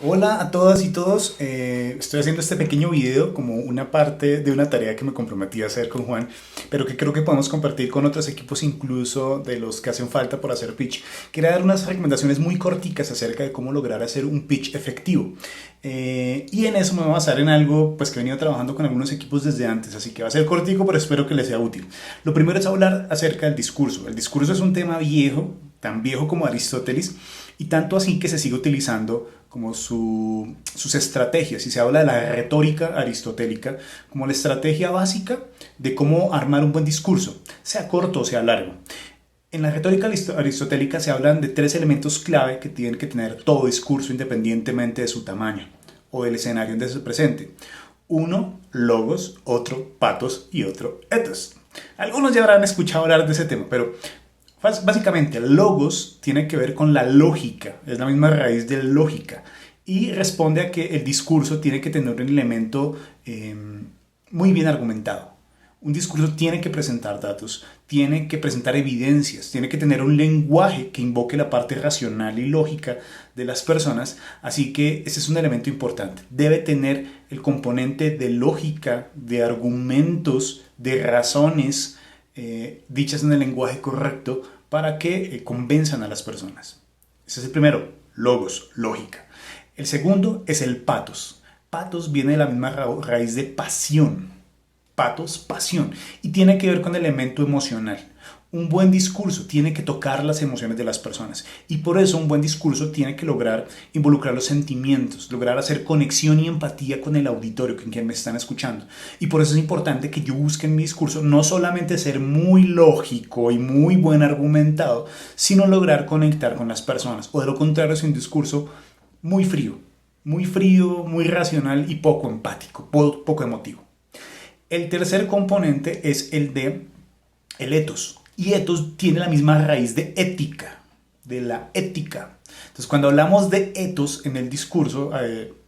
Hola a todas y todos. Estoy haciendo este pequeño video como una parte de una tarea que me comprometí a hacer con Juan, pero que creo que podemos compartir con otros equipos, incluso de los que hacen falta por hacer pitch. Quería dar unas recomendaciones muy corticas acerca de cómo lograr hacer un pitch efectivo. Y en eso me voy a basar en algo pues, que he venido trabajando con algunos equipos desde antes, así que va a ser cortico, pero espero que les sea útil. Lo primero es hablar acerca del discurso. El discurso es un tema viejo, tan viejo como Aristóteles, y tanto así que se sigue utilizando como sus estrategias. Y se habla de la retórica aristotélica como la estrategia básica de cómo armar un buen discurso, sea corto o sea largo. En la retórica aristotélica se hablan de tres elementos clave que tienen que tener todo discurso independientemente de su tamaño o del escenario en donde se presente. Uno, logos, otro, patos y otro, ethos. Algunos ya habrán escuchado hablar de ese tema, pero básicamente, logos tiene que ver con la lógica, es la misma raíz de lógica y responde a que el discurso tiene que tener un elemento muy bien argumentado. Un discurso tiene que presentar datos, tiene que presentar evidencias, tiene que tener un lenguaje que invoque la parte racional y lógica de las personas, así que ese es un elemento importante. Debe tener el componente de lógica, de argumentos, de razones, dichas en el lenguaje correcto para que convenzan a las personas. Ese es el primero, logos, lógica. El segundo es el patos. Patos viene de la misma raíz de pasión. Patos, pasión. Y tiene que ver con el elemento emocional. Un buen discurso tiene que tocar las emociones de las personas y por eso un buen discurso tiene que lograr involucrar los sentimientos, lograr hacer conexión y empatía con el auditorio, con quien me están escuchando. Y por eso es importante que yo busque en mi discurso no solamente ser muy lógico y muy buen argumentado, sino lograr conectar con las personas. O de lo contrario es un discurso muy frío, muy racional y poco empático, poco emotivo. El tercer componente es el de el ethos. Y ethos tiene la misma raíz de ética, de la ética. Entonces, cuando hablamos de ethos en el discurso,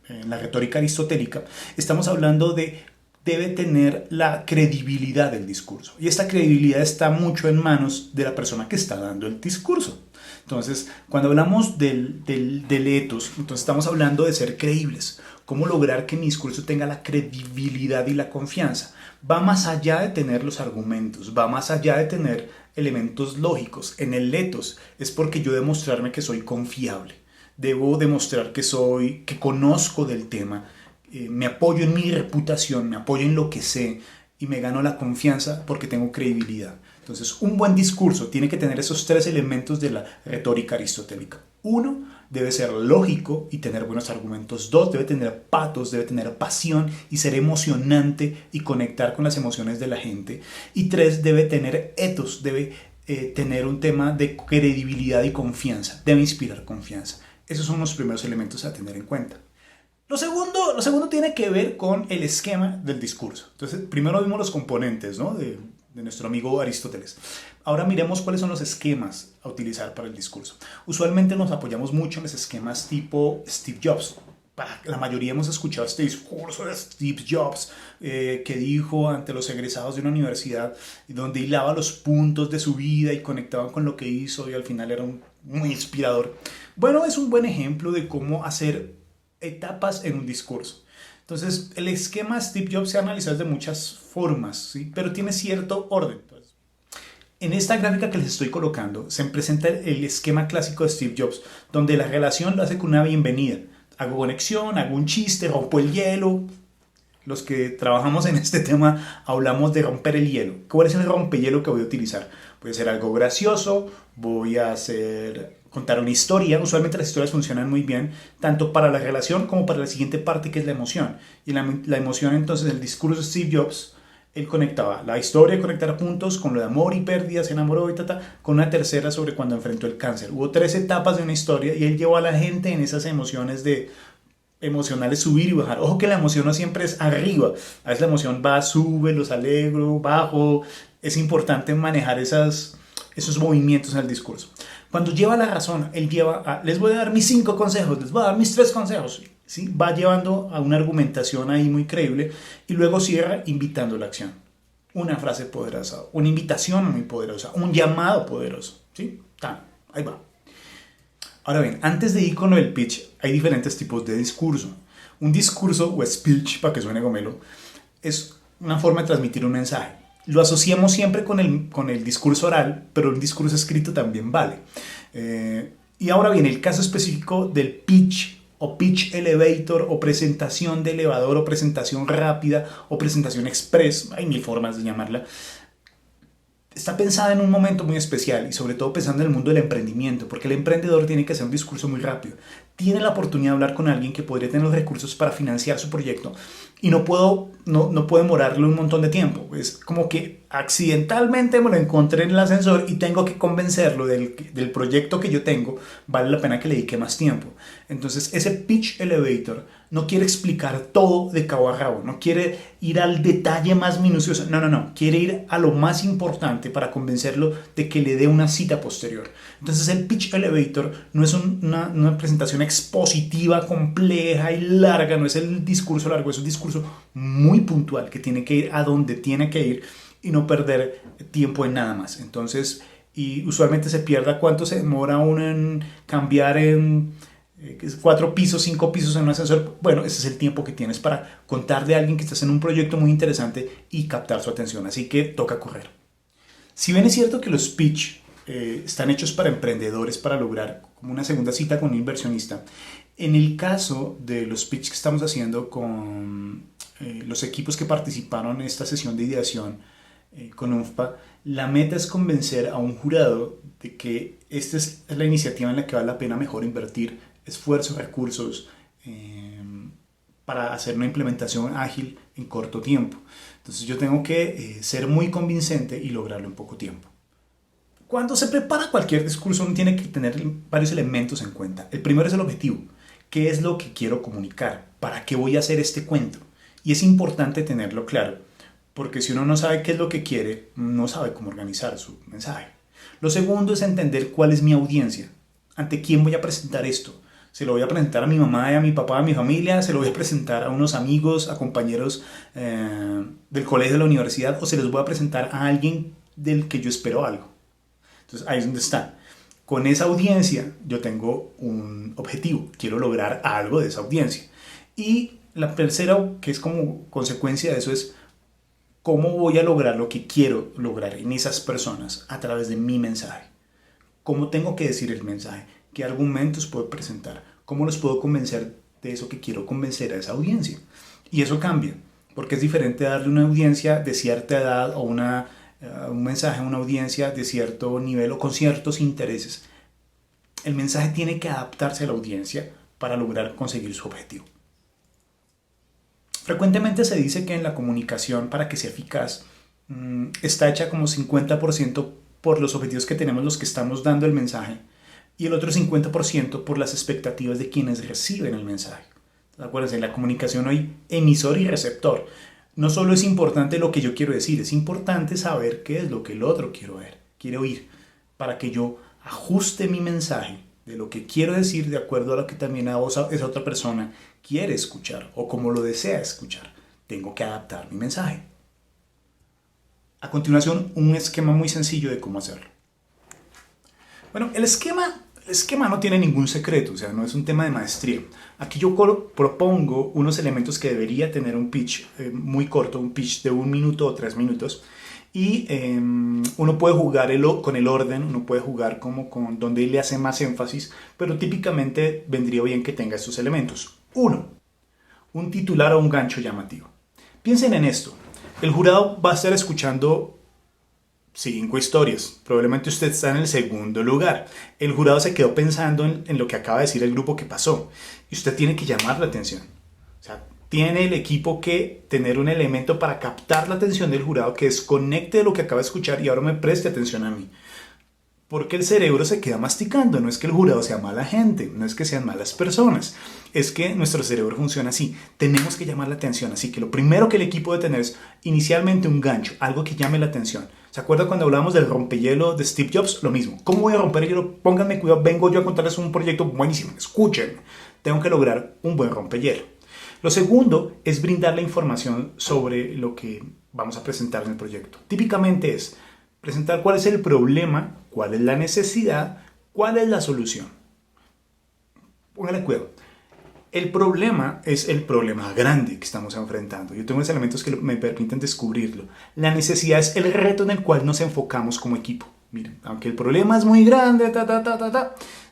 en la retórica aristotélica, estamos hablando de debe tener la credibilidad del discurso. Y esta credibilidad está mucho en manos de la persona que está dando el discurso. Entonces, cuando hablamos del ethos, entonces estamos hablando de ser creíbles. ¿Cómo lograr que mi discurso tenga la credibilidad y la confianza? Va más allá de tener los argumentos, va más allá de tener elementos lógicos. En el ethos es porque yo demostrarme que soy confiable. Debo demostrar que conozco del tema, me apoyo en mi reputación, me apoyo en lo que sé y me gano la confianza porque tengo credibilidad. Entonces, un buen discurso tiene que tener esos tres elementos de la retórica aristotélica. Uno, debe ser lógico y tener buenos argumentos. Dos, debe tener patos, debe tener pasión y ser emocionante y conectar con las emociones de la gente. Y tres, debe tener ethos, debe tener un tema de credibilidad y confianza, debe inspirar confianza. Esos son los primeros elementos a tener en cuenta. Lo segundo tiene que ver con el esquema del discurso. Entonces, primero vimos los componentes, ¿no? de nuestro amigo Aristóteles. Ahora miremos cuáles son los esquemas a utilizar para el discurso. Usualmente nos apoyamos mucho en los esquemas tipo Steve Jobs. La mayoría hemos escuchado este discurso de Steve Jobs que dijo ante los egresados de una universidad donde hilaba los puntos de su vida y conectaba con lo que hizo y al final era muy inspirador. Bueno, es un buen ejemplo de cómo hacer etapas en un discurso. Entonces, el esquema Steve Jobs se ha analizado de muchas formas, ¿sí? Pero tiene cierto orden. Entonces, en esta gráfica que les estoy colocando, se presenta el esquema clásico de Steve Jobs, donde la relación lo hace con una bienvenida. Hago conexión, hago un chiste, rompo el hielo. Los que trabajamos en este tema hablamos de romper el hielo. ¿Cuál es el rompehielo que voy a utilizar? Voy a hacer algo gracioso, voy a contar una historia. Usualmente las historias funcionan muy bien, tanto para la relación como para la siguiente parte que es la emoción. Y la emoción entonces, el discurso de Steve Jobs, él conectaba la historia de conectar puntos con lo de amor y pérdida, se enamoró y con una tercera sobre cuando enfrentó el cáncer. Hubo tres etapas de una historia y él llevó a la gente en esas emociones emocionales subir y bajar. Ojo que la emoción no siempre es arriba. A veces la emoción va, sube, los alegro, bajo. Es importante manejar esos movimientos en el discurso. Cuando lleva la razón, él les voy a dar mis 5 consejos, les voy a dar mis 3 consejos. ¿Sí? Va llevando a una argumentación ahí muy creíble y luego cierra invitando a la acción. Una frase poderosa, una invitación muy poderosa, un llamado poderoso. ¿Sí? Ahí va. Ahora bien, antes de ir con lo del pitch, hay diferentes tipos de discurso. Un discurso o speech, para que suene gomelo, es una forma de transmitir un mensaje. Lo asociamos siempre con el discurso oral, pero un discurso escrito también vale. Y ahora bien, el caso específico del pitch o pitch elevator o presentación de elevador o presentación rápida o presentación express, hay mil formas de llamarla, está pensada en un momento muy especial y sobre todo pensando en el mundo del emprendimiento, porque el emprendedor tiene que hacer un discurso muy rápido. Tiene la oportunidad de hablar con alguien que podría tener los recursos para financiar su proyecto y no puedo demorarle un montón de tiempo. Es como que accidentalmente me lo encontré en el ascensor y tengo que convencerlo del proyecto que yo tengo, vale la pena que le dedique más tiempo. Entonces ese pitch elevator no quiere explicar todo de cabo a rabo, no quiere ir al detalle más minucioso, no, quiere ir a lo más importante para convencerlo de que le dé una cita posterior. Entonces el pitch elevator no es una presentación expositiva, compleja y larga, no es el discurso largo, es un discurso muy puntual que tiene que ir a donde tiene que ir y no perder tiempo en nada más. Entonces, y usualmente se pierda cuánto se demora uno en cambiar en 4 pisos, 5 pisos en un ascensor. Bueno, ese es el tiempo que tienes para contarle a alguien que estás en un proyecto muy interesante y captar su atención. Así que toca correr. Si bien es cierto que los pitch están hechos para emprendedores para lograr como una segunda cita con un inversionista, en el caso de los pitch que estamos haciendo con los equipos que participaron en esta sesión de ideación con UNFPA, la meta es convencer a un jurado de que esta es la iniciativa en la que vale la pena mejor invertir esfuerzos, recursos para hacer una implementación ágil en corto tiempo. Entonces yo tengo que ser muy convincente y lograrlo en poco tiempo. Cuando se prepara cualquier discurso uno tiene que tener varios elementos en cuenta. El primero es el objetivo. ¿Qué es lo que quiero comunicar? ¿Para qué voy a hacer este cuento? Y es importante tenerlo claro, porque si uno no sabe qué es lo que quiere, no sabe cómo organizar su mensaje. Lo segundo es entender cuál es mi audiencia. ¿Ante quién voy a presentar esto? ¿Se lo voy a presentar a mi mamá y a mi papá, a mi familia? ¿Se lo voy a presentar a unos amigos, a compañeros del colegio, de la universidad? ¿O se los voy a presentar a alguien del que yo espero algo? Entonces ahí es donde está. Con esa audiencia yo tengo un objetivo. Quiero lograr algo de esa audiencia. Y la tercera, que es como consecuencia de eso, es cómo voy a lograr lo que quiero lograr en esas personas a través de mi mensaje. ¿Cómo tengo que decir el mensaje? ¿Qué argumentos puedo presentar? ¿Cómo los puedo convencer de eso que quiero convencer a esa audiencia? Y eso cambia, porque es diferente darle una audiencia de cierta edad o un mensaje a una audiencia de cierto nivel o con ciertos intereses. El mensaje tiene que adaptarse a la audiencia para lograr conseguir su objetivo. Frecuentemente se dice que en la comunicación, para que sea eficaz, está hecha como 50% por los objetivos que tenemos los que estamos dando el mensaje y el otro 50% por las expectativas de quienes reciben el mensaje. Acuérdense, en la comunicación hay emisor y receptor. No solo es importante lo que yo quiero decir, es importante saber qué es lo que el otro quiere oír, para que yo ajuste mi mensaje de lo que quiero decir de acuerdo a lo que también esa otra persona quiere escuchar o como lo desea escuchar. Tengo que adaptar mi mensaje. A continuación, un esquema muy sencillo de cómo hacerlo. Bueno, el esquema no tiene ningún secreto, o sea, no es un tema de maestría. Aquí yo propongo unos elementos que debería tener un pitch muy corto, un pitch de 1 minuto o 3 minutos. Y uno puede jugar con el orden, uno puede jugar como con donde le hace más énfasis, pero típicamente vendría bien que tenga estos elementos. 1. Un titular o un gancho llamativo. Piensen en esto. El jurado va a estar escuchando 5 historias. Probablemente usted está en el segundo lugar. El jurado se quedó pensando en lo que acaba de decir el grupo que pasó. Y usted tiene que llamar la atención. O sea, tiene el equipo que tener un elemento para captar la atención del jurado que desconecte de lo que acaba de escuchar y ahora me preste atención a mí. Porque el cerebro se queda masticando. No es que el jurado sea mala gente, no es que sean malas personas. Es que nuestro cerebro funciona así. Tenemos que llamar la atención. Así que lo primero que el equipo debe tener es inicialmente un gancho, algo que llame la atención. ¿Se acuerdan cuando hablábamos del rompehielo de Steve Jobs? Lo mismo. ¿Cómo voy a romper el hielo? Pónganme cuidado, vengo yo a contarles un proyecto buenísimo. Escuchen. Tengo que lograr un buen rompehielo. Lo segundo es brindar la información sobre lo que vamos a presentar en el proyecto. Típicamente es presentar cuál es el problema, cuál es la necesidad, cuál es la solución. Póngale cuidado. El problema es el problema grande que estamos enfrentando. Yo tengo unos elementos que me permiten descubrirlo. La necesidad es el reto en el cual nos enfocamos como equipo. Miren, aunque el problema es muy grande,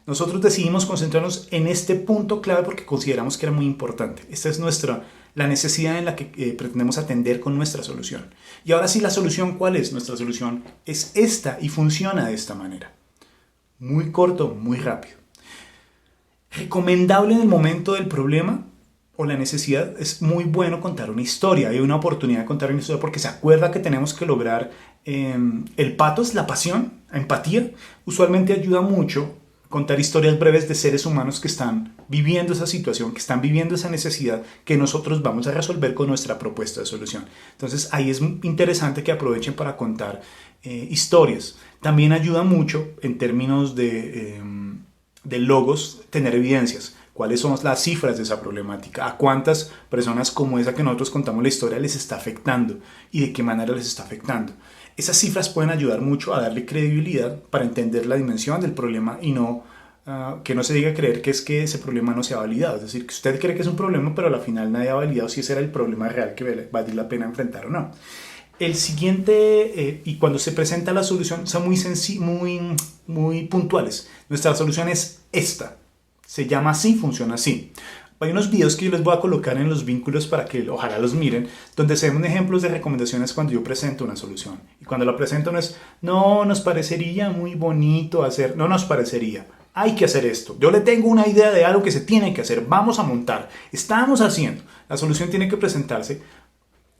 nosotros decidimos concentrarnos en este punto clave porque consideramos que era muy importante. Esta es la necesidad en la que pretendemos atender con nuestra solución. Y ahora sí, la solución, ¿cuál es? Nuestra solución es esta y funciona de esta manera. Muy corto, muy rápido. Recomendable en el momento del problema o la necesidad, es muy bueno contar una historia. Hay una oportunidad de contar una historia porque se acuerda que tenemos que lograr el pathos, la pasión, la empatía. Usualmente ayuda mucho contar historias breves de seres humanos que están viviendo esa situación, que están viviendo esa necesidad que nosotros vamos a resolver con nuestra propuesta de solución. Entonces ahí es interesante que aprovechen para contar historias. También ayuda mucho en términos de logos tener evidencias. ¿Cuáles son las cifras de esa problemática? ¿A cuántas personas como esa que nosotros contamos la historia les está afectando? ¿Y de qué manera les está afectando? Esas cifras pueden ayudar mucho a darle credibilidad para entender la dimensión del problema y no que no se diga creer que es que ese problema no se ha validado. Es decir, que usted cree que es un problema, pero al final nadie ha validado si ese era el problema real que vale la pena enfrentar o no. El siguiente, y cuando se presenta la solución, son muy puntuales. Nuestra solución es esta. Se llama así, funciona así. Hay unos videos que yo les voy a colocar en los vínculos para que ojalá los miren, donde se ven ejemplos de recomendaciones cuando yo presento una solución. Y cuando la presento no es, no, nos parecería muy bonito hacer, no nos parecería. Hay que hacer esto. Yo le tengo una idea de algo que se tiene que hacer. Vamos a montar. Estamos haciendo. La solución tiene que presentarse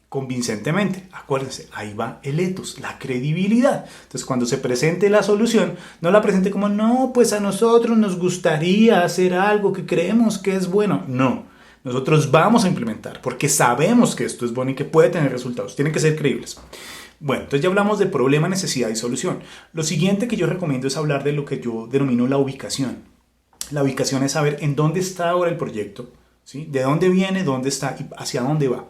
convincentemente. Acuérdense, ahí va el ethos, la credibilidad. Entonces, cuando se presente la solución, no la presente como, no, pues a nosotros nos gustaría hacer algo que creemos que es bueno. No, nosotros vamos a implementar porque sabemos que esto es bueno y que puede tener resultados. Tienen que ser creíbles. Bueno, entonces ya hablamos de problema, necesidad y solución. Lo siguiente que yo recomiendo es hablar de lo que yo denomino la ubicación. La ubicación es saber en dónde está ahora el proyecto, ¿sí? De dónde viene, dónde está y hacia dónde va.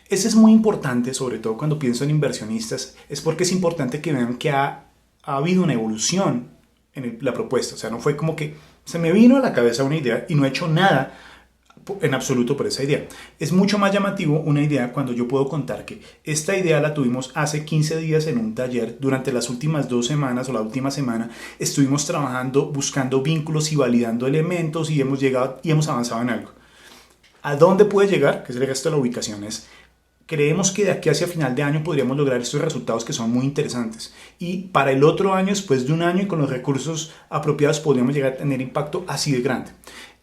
Ese es muy importante, sobre todo cuando pienso en inversionistas, es porque es importante que vean que ha habido una evolución en la propuesta. O sea, no fue como que se me vino a la cabeza una idea y no he hecho nada en absoluto por esa idea. Es mucho más llamativo una idea cuando yo puedo contar que esta idea la tuvimos hace 15 días en un taller. Durante las últimas 2 semanas o la última semana estuvimos trabajando, buscando vínculos y validando elementos y hemos avanzado en algo. ¿A dónde puede llegar? Que es el resto de la ubicación. Creemos que de aquí hacia final de año podríamos lograr estos resultados que son muy interesantes. Y para el otro año, después de un año y con los recursos apropiados, podríamos llegar a tener impacto así de grande.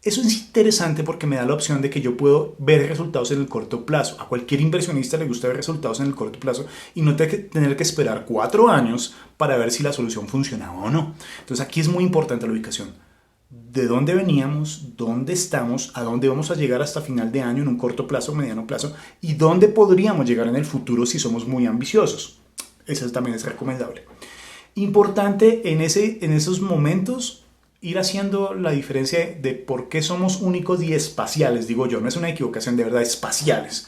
Eso es interesante porque me da la opción de que yo puedo ver resultados en el corto plazo. A cualquier inversionista le gusta ver resultados en el corto plazo y no tener que esperar 4 años para ver si la solución funcionaba o no. Entonces aquí es muy importante la ubicación. De dónde veníamos, dónde estamos, a dónde vamos a llegar hasta final de año en un corto plazo o mediano plazo y dónde podríamos llegar en el futuro si somos muy ambiciosos. Eso también es recomendable. Importante en esos momentos ir haciendo la diferencia de por qué somos únicos y espaciales, digo yo, no es una equivocación, de verdad, espaciales.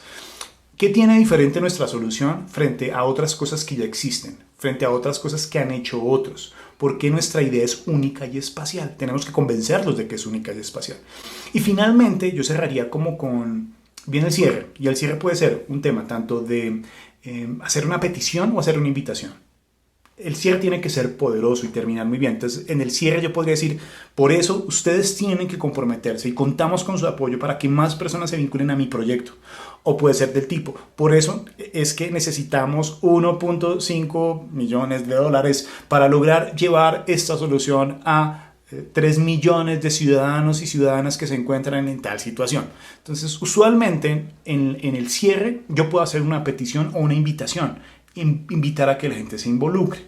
¿Qué tiene diferente nuestra solución frente a otras cosas que ya existen, frente a otras cosas que han hecho otros? ¿Por qué nuestra idea es única y espacial? Tenemos que convencerlos de que es única y espacial. Y finalmente yo cerraría como con bien el cierre. Y el cierre puede ser un tema tanto de hacer una petición o hacer una invitación. El cierre tiene que ser poderoso y terminar muy bien. Entonces, en el cierre yo podría decir, por eso ustedes tienen que comprometerse y contamos con su apoyo para que más personas se vinculen a mi proyecto. O puede ser del tipo, por eso es que necesitamos 1.5 millones de dólares para lograr llevar esta solución a 3 millones de ciudadanos y ciudadanas que se encuentran en tal situación. Entonces, usualmente en el cierre yo puedo hacer una petición o una invitación. Invitar a que la gente se involucre.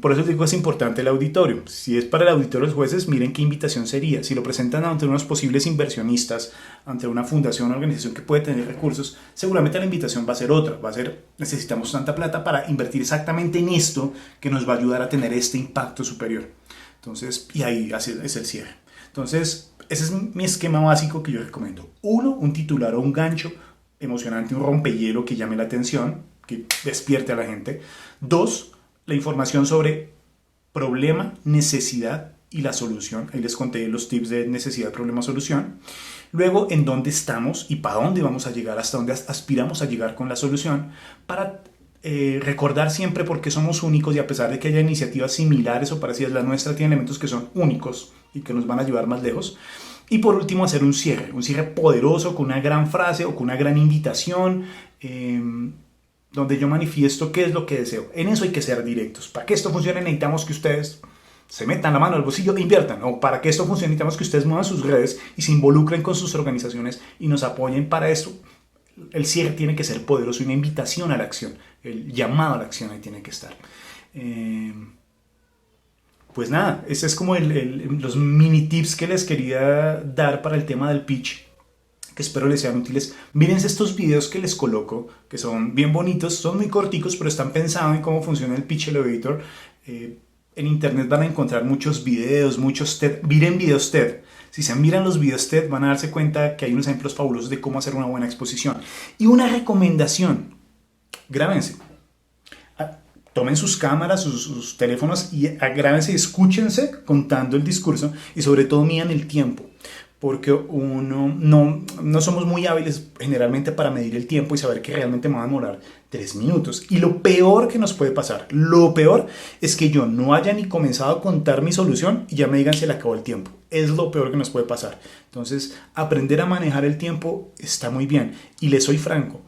Por eso digo que es importante el auditorio. Si es para el auditorio de los jueces, miren qué invitación sería. Si lo presentan ante unos posibles inversionistas, ante una fundación o organización que puede tener recursos, seguramente la invitación va a ser otra. Va a ser, necesitamos tanta plata para invertir exactamente en esto que nos va a ayudar a tener este impacto superior. Entonces, y ahí es el cierre. Entonces, ese es mi esquema básico que yo recomiendo. 1, un titular o un gancho emocionante, un rompehielo que llame la atención, que despierte a la gente. 2, la información sobre problema, necesidad y la solución. Ahí les conté los tips de necesidad, problema, solución. Luego, en dónde estamos y para dónde vamos a llegar, hasta dónde aspiramos a llegar con la solución, para recordar siempre por qué somos únicos y a pesar de que haya iniciativas similares o parecidas, la nuestra tiene elementos que son únicos y que nos van a llevar más lejos. Y por último, hacer un cierre poderoso con una gran frase o con una gran invitación, donde yo manifiesto qué es lo que deseo. En eso hay que ser directos. Para que esto funcione necesitamos que ustedes se metan la mano al bolsillo e inviertan. O para que esto funcione necesitamos que ustedes muevan sus redes y se involucren con sus organizaciones y nos apoyen para esto. El cierre tiene que ser poderoso y una invitación a la acción. El llamado a la acción ahí tiene que estar. Pues nada, ese es como los mini tips que les quería dar para el tema del pitch, que espero les sean útiles. Mírense estos videos que les coloco, que son bien bonitos, son muy corticos, pero están pensados en cómo funciona el Pitch Elevator. En internet van a encontrar muchos videos, muchos TED. Miren videos TED. Si se miran los videos TED van a darse cuenta que hay unos ejemplos fabulosos de cómo hacer una buena exposición. Y una recomendación, grábense. Tomen sus cámaras, sus teléfonos y grábense y escúchense contando el discurso y sobre todo midan el tiempo. Porque no somos muy hábiles generalmente para medir el tiempo y saber que realmente me va a demorar 3 minutos. Y lo peor que nos puede pasar, lo peor es que yo no haya ni comenzado a contar mi solución y ya me digan se le acabó el tiempo. Es lo peor que nos puede pasar. Entonces, aprender a manejar el tiempo está muy bien. Y les soy franco,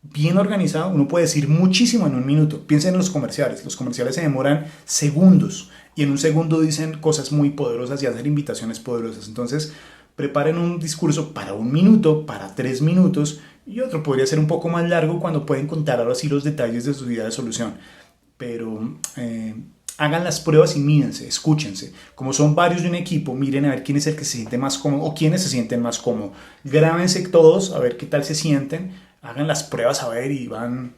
bien organizado, uno puede decir muchísimo en un minuto. Piensen en los comerciales. Los comerciales se demoran segundos y en un segundo dicen cosas muy poderosas y hacen invitaciones poderosas. Entonces, preparen un discurso para 1 minuto, para 3 minutos y otro podría ser un poco más largo cuando pueden contar ahora sí los detalles de su idea de solución. Pero hagan las pruebas y mírense, escúchense. Como son varios de un equipo, miren a ver quién es el que se siente más cómodo o quiénes se sienten más cómodos. Grábense todos a ver qué tal se sienten. Hagan las pruebas a ver y van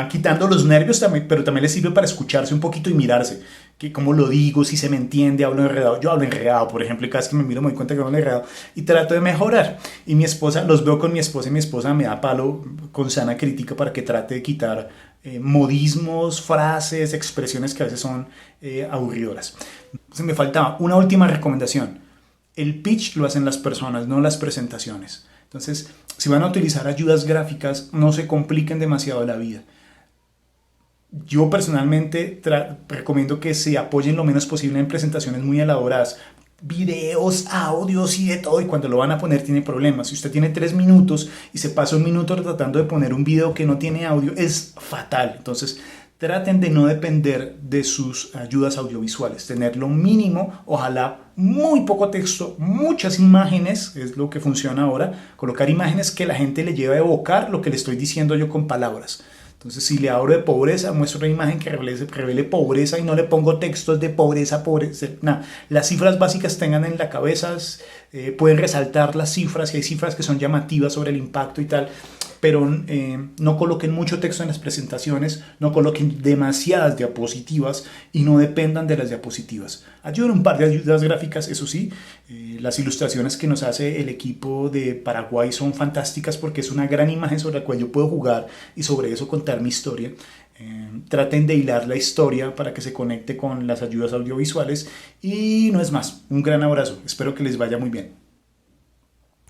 quitando los nervios, pero también les sirve para escucharse un poquito y mirarse. Que cómo lo digo, si se me entiende, hablo enredado. Yo hablo enredado, por ejemplo, y cada vez que me miro me doy cuenta que hablo enredado y trato de mejorar. Y mi esposa, los veo con mi esposa y mi esposa me da palo con sana crítica para que trate de quitar modismos, frases, expresiones que a veces son aburridoras. Entonces me faltaba una última recomendación. El pitch lo hacen las personas, no las presentaciones. Entonces, si van a utilizar ayudas gráficas, no se compliquen demasiado la vida. Yo personalmente recomiendo que se apoyen lo menos posible en presentaciones muy elaboradas. Videos, audios y de todo, y cuando lo van a poner tiene problemas. Si usted tiene 3 minutos y se pasa 1 minuto tratando de poner un video que no tiene audio, es fatal. Entonces, traten de no depender de sus ayudas audiovisuales, tener lo mínimo, ojalá muy poco texto, muchas imágenes, es lo que funciona ahora, colocar imágenes que la gente le lleve a evocar lo que le estoy diciendo yo con palabras. Entonces, si le hablo de pobreza, muestro una imagen que revele pobreza y no le pongo textos de pobreza, nada. Las cifras básicas tengan en la cabeza, pueden resaltar las cifras, y hay cifras que son llamativas sobre el impacto y tal, pero no coloquen mucho texto en las presentaciones, no coloquen demasiadas diapositivas y no dependan de las diapositivas. Ayuden un par de ayudas gráficas, eso sí. Las ilustraciones que nos hace el equipo de Paraguay son fantásticas porque es una gran imagen sobre la cual yo puedo jugar y sobre eso contar mi historia. Traten de hilar la historia para que se conecte con las ayudas audiovisuales y no es más. Un gran abrazo. Espero que les vaya muy bien.